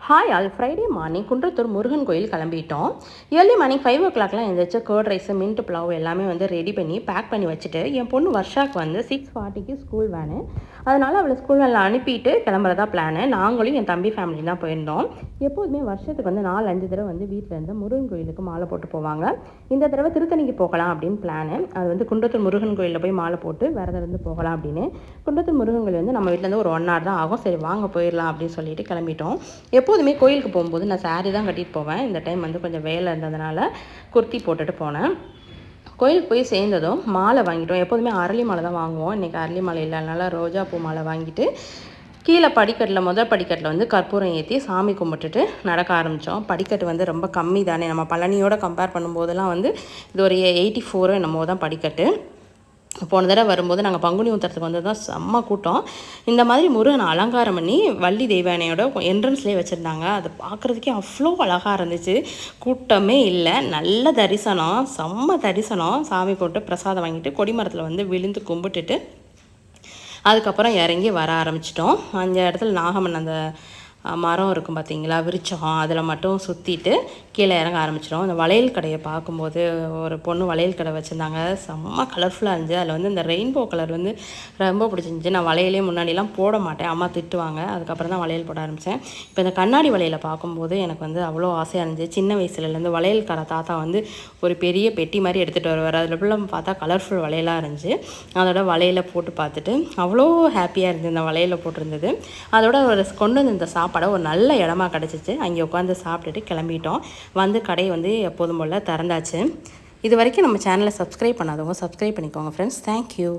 Hi all Friday morning Kundrathur Murugan கோயில் கிளம்பிட்டோம். Early morning 5 o'clockலாம் எழுந்திரிச்சு கர்ட் ரைஸு மின்ட் புலாவ் எல்லாமே வந்து ரெடி பண்ணி பேக் பண்ணி வச்சுட்டு என் பொண்ணு வர்ஷாக்கு வந்து 6:40க்கு ஸ்கூல் வேனு. அதனால் அவளை ஸ்கூல் வேனில் அனுப்பிட்டு கிளம்புறதா பிளானு. நாங்களும் என் தம்பி ஃபேமிலி தான் போயிருந்தோம். எப்போதுமே வருஷத்துக்கு வந்து 4-5 தடவை வந்து வீட்டில் இருந்து முருகன் கோயிலுக்கு மாலை போட்டு போவாங்க. இந்த தடவை திருத்தணிக்கு போகலாம் அப்படின்னு பிளானு. அது வந்து குன்றத்தூர் முருகன் கோயிலில் போய் மாலை போட்டு விரதம் இருந்து போகலாம் அப்படின்னு. குன்றத்தூர் முருகன் கோயில் வந்து நம்ம வீட்டிலேருந்து ஒரு 1 hour தான் ஆகும். சரி வாங்க போயிடலாம் அப்படின்னு சொல்லிட்டு கிளம்பிட்டோம். எப்போதுமே கோயிலுக்கு போகும்போது நான் சாரி தான் கட்டிட்டு போவேன். இந்த டைம் வந்து கொஞ்சம் வேலை இருந்ததுனால குர்த்தி போட்டுட்டு போனேன். கோயிலுக்கு போய் சேர்ந்ததும் மாலை வாங்கிட்டோம். எப்போதுமே அரளி மாலை தான் வாங்குவோம். இன்றைக்கி அரளி மாலை இல்லாதனால ரோஜா பூ மாலை வாங்கிட்டு கீழே படிக்கட்டில் முதல் படிக்கட்டில் வந்து கற்பூரம் ஏற்றி சாமி கும்பிட்டுட்டு நடக்க ஆரம்பித்தோம். படிக்கட்டு வந்து ரொம்ப கம்மி தானே, நம்ம பழனியோட கம்பேர் பண்ணும்போதெல்லாம் வந்து இது ஒரு 84 என்னமோ தான் படிக்கட்டு. போன தடவை வரும்போது நாங்கள் பங்குனி உத்திரத்துக்கு வந்து தான் செம்ம கூட்டம். இந்த மாதிரி முருகனை அலங்காரம் பண்ணி வள்ளி தெய்வானையோட என்ட்ரன்ஸ்லேயே வச்சுருந்தாங்க. அது பார்க்குறதுக்கே அவ்வளோ அழகாக இருந்துச்சு. கூட்டமே இல்லை, நல்ல தரிசனம், செம்ம தரிசனம். சாமி போட்டு பிரசாதம் வாங்கிட்டு கொடிமரத்தில் வந்து விழுந்து கும்பிட்டுட்டு அதுக்கப்புறம் இறங்கி வர ஆரம்பிச்சிட்டோம். அந்த இடத்துல நாகம்மன் அந்த மரம் இருக்கும் பார்த்தீங்களா, விருச்சகம், அதில் மட்டும் சுற்றிட்டு கீழே இறங்க ஆரம்பிச்சிடும். அந்த வளையல் கடையை பார்க்கும்போது ஒரு பொண்ணு வளையல் கடை வச்சுருந்தாங்க. செம்ம கலர்ஃபுல்லாக இருந்துச்சு. அதில் வந்து இந்த ரெயின்போ கலர் வந்து ரொம்ப பிடிச்சிருந்துச்சி. நான் வளையலே முன்னாடிலாம் போட மாட்டேன், அம்மா திட்டுவாங்க. அதுக்கப்புறம் தான் வளையல் போட ஆரம்பித்தேன். இப்போ இந்த கண்ணாடி வளையலை பார்க்கும்போது எனக்கு வந்து அவ்வளோ ஆசையாக இருந்துச்சு. சின்ன வயசுலேருந்து வளையல் கடை தாத்தா வந்து ஒரு பெரிய பெட்டி மாதிரி எடுத்துகிட்டு வருவார். அதில் ஃபுல்லாக பார்த்தா கலர்ஃபுல் வளையலாக இருந்துச்சு. அதோட வளையலை போட்டு பார்த்துட்டு அவ்வளோ ஹாப்பியாக இருந்துச்சு. இந்த வளையலை போட்டிருந்தது. அதோட ஒரு கொண்டு வந்து இந்த சாப்பாடை ஒரு நல்ல இடமா கிடச்சிச்சு. அங்கே உட்காந்து சாப்பிட்டுட்டு கிளம்பிட்டோம். வந்து கடை வந்து எப்போதும் போல் திறந்தாச்சு. இது வரைக்கும் நம்ம சேனலை சப்ஸ்கிரைப் பண்ணாதவங்க சப்ஸ்கிரைப் பண்ணிக்கோங்க ஃப்ரெண்ட்ஸ். தேங்க்யூ.